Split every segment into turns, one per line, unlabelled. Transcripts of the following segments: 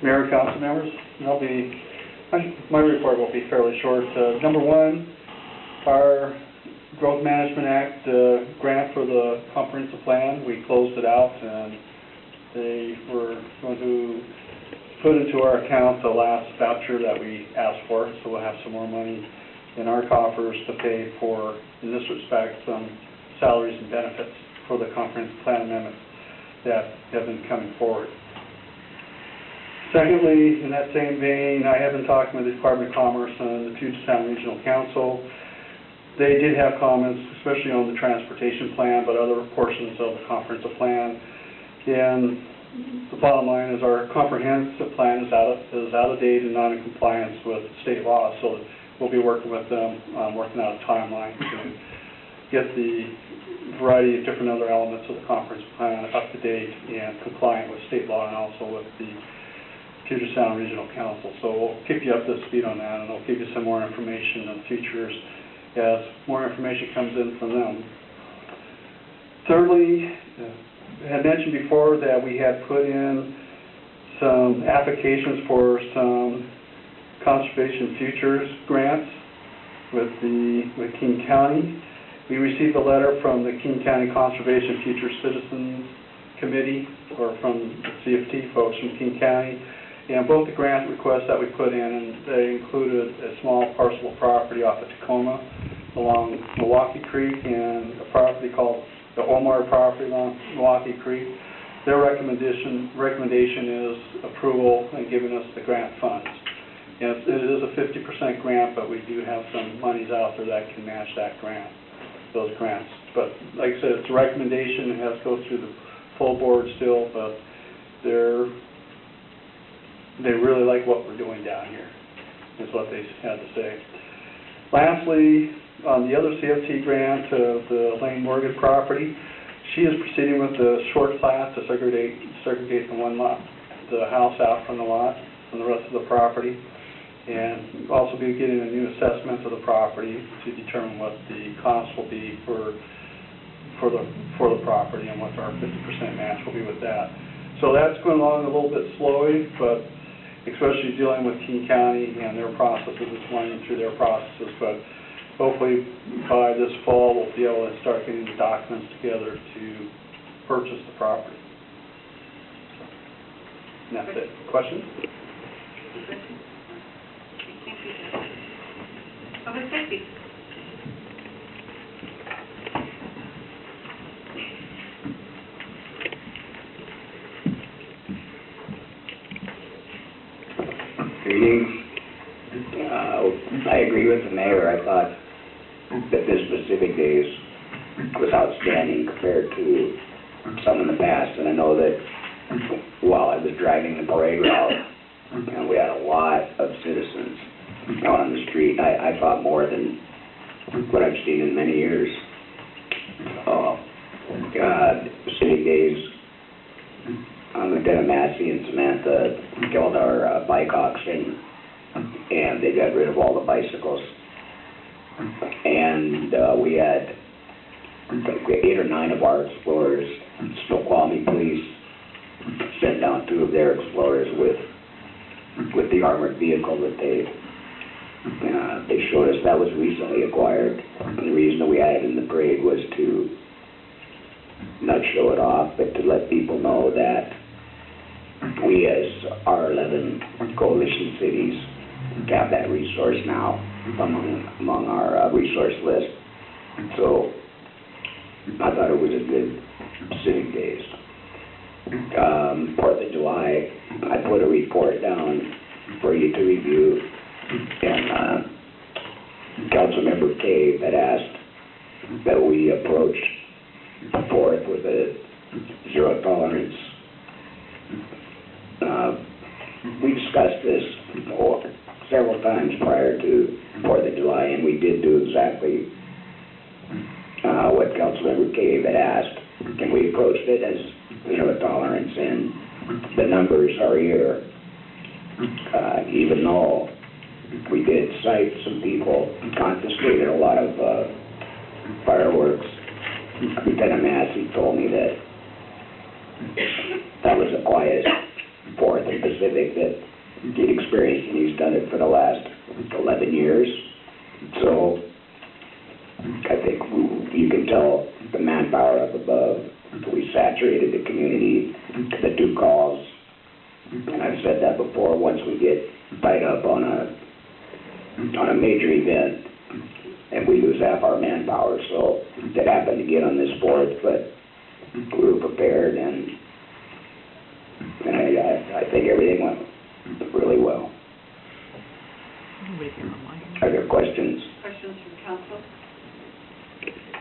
Mayor, council members, my report will be fairly short. Number one, our Growth Management Act grant for the comprehensive plan, we closed it out, and they were going to put into our account the last voucher that we asked for, so we'll have some more money in our coffers to pay for, in this respect, some salaries and benefits for the comprehensive plan amendments that have been coming forward. Secondly, in that same vein, I have been talking with the Department of Commerce and the Puget Sound Regional Council. They did have comments, especially on the transportation plan, but other portions of the comprehensive plan. And the bottom line is our comprehensive plan is out of date and not in compliance with state law, so we'll be working with them, working out a timeline to get the variety of different other elements of the comprehensive plan up to date and compliant with state law and also with the Puget Sound Regional Council. So we'll keep you up to speed on that, and I'll give you some more information in the future as more information comes in from them. Thirdly, I had mentioned before that we had put in some applications for some conservation futures grants with King County. We received a letter from the King County Conservation Future Citizens Committee, or from the CFT folks from King County. And both the grant requests that we put in, and they included a small parcel of property off of Tacoma along Milwaukee Creek and a property called the Omar property along Milwaukee Creek. Their recommendation is approval and giving us the grant funds. And it is a 50% grant, but we do have some monies out there that can match that grant, those grants. But like I said, it's a recommendation. It has to go through the full board still, but they really like what we're doing down here, is what they had to say. Lastly, on the other CFT grant of the Lane Morgan property, she is proceeding with the short plat to segregate the one lot, the house out from the lot, from the rest of the property, and also be getting a new assessment of the property to determine what the cost will be for the property and what our 50% match will be with that. So that's going along a little bit slowly, but especially dealing with King County and their processes, it's winding through their processes, but hopefully by this fall we'll be able to start getting the documents together to purchase the property. And that's it. Questions?
Public safety.
Greetings. I agree with the mayor. I thought that this specific days was outstanding compared to some in the past. And I know that while I was driving the parade route, and we had a lot of citizens out on the street. I thought more than what I've seen in many years. Civic days, Lieutenant Massey and Samantha killed our bike auction, and they got rid of all the bicycles. And we had 8 or 9 of our explorers. Snoqualmie police sent down 2 of their explorers with the armored vehicle that they showed us that was recently acquired. And the reason that we had it in the parade was to not show it off, but to let people know that we, as our 11 coalition cities, have that resource now among our resource list. So I thought it was a good civic days. 4th of July, I put a report down for you to review, and Councilmember Cave had asked that we approach the 4th with a zero tolerance. We discussed this several times prior to 4th of July, and we did do exactly what Councilmember Cave had asked, and we approached it as zero tolerance, and the numbers are here. Even though we did cite some people, confiscated a lot of fireworks, Lieutenant Massey told me that that was the quietest 4th specific that he'd experienced, and he's done it for the last 11 years. So I think you can tell the manpower up above. We saturated the community, the 2 calls, and I've said that before, once we get tied up on a major event, and we lose half our manpower, so that happened to get on this 4th, but we were prepared, and I think everything went really well. Are there questions?
Questions from council?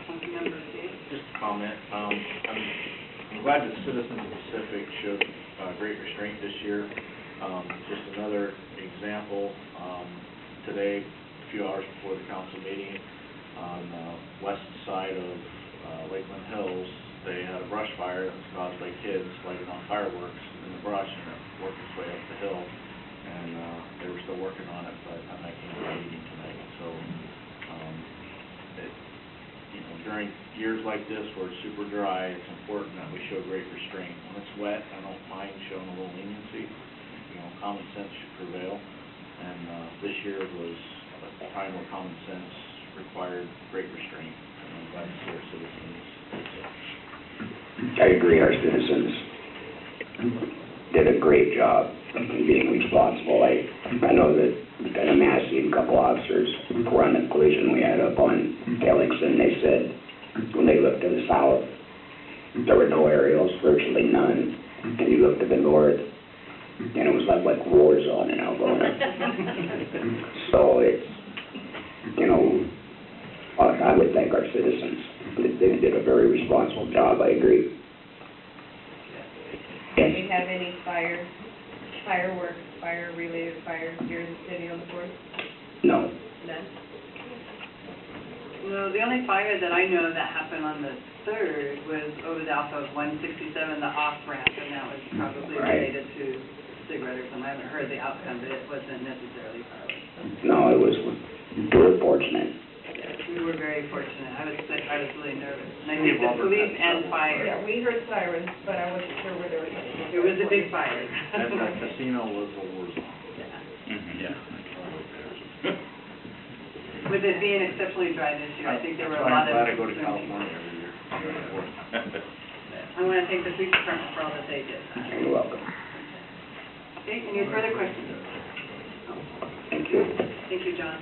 Councilmember Gates?
Just a comment. I'm glad that Citizens of the Pacific showed great restraint this year. Just another example, today, a few hours before the council meeting, on the west side of Lakeland Hills, they had a brush fire that was caused by kids lighting on fireworks in the brush, and it worked its way up the hill. And they were still working on it, but I came to the meeting tonight. So, during years like this where it's super dry, it's important that we show great restraint. When it's wet, I don't mind showing a little leniency. Common sense should prevail. And this year was a time where common sense required great restraint. And I'm glad to see our citizens.
I agree, our citizens did a great job in being responsible. I know that Lieutenant Massey and a couple officers were on the collision we had up on Calkins, and they said when they looked to the south, there were no aerials, virtually none. And you looked to the north, and it was like war zone in Algona. So it's, I would thank our citizens. They did a very responsible job, I agree.
Do we have any fireworks, fire-related fires here in the city on the 4th?
No.
None?
Well, the only fire that I know that happened on the 3rd was over off of 167, the off-ramp, and that was probably related to cigarette or something. I haven't heard the outcome, but it wasn't necessarily fireworks.
No, we were fortunate.
We were very fortunate. I was really nervous. And I think the police and fire.
Yeah, we heard sirens, but I wasn't sure where they were coming from.
It was a big fire.
And the casino was a war zone.
Yeah. With it being exceptionally dry this year, I think there were a lot of...
I'm glad I go to California every year.
I want to thank the police department for all that they did.
You're welcome.
Okay, any further questions?
Thank you.
Thank you, John.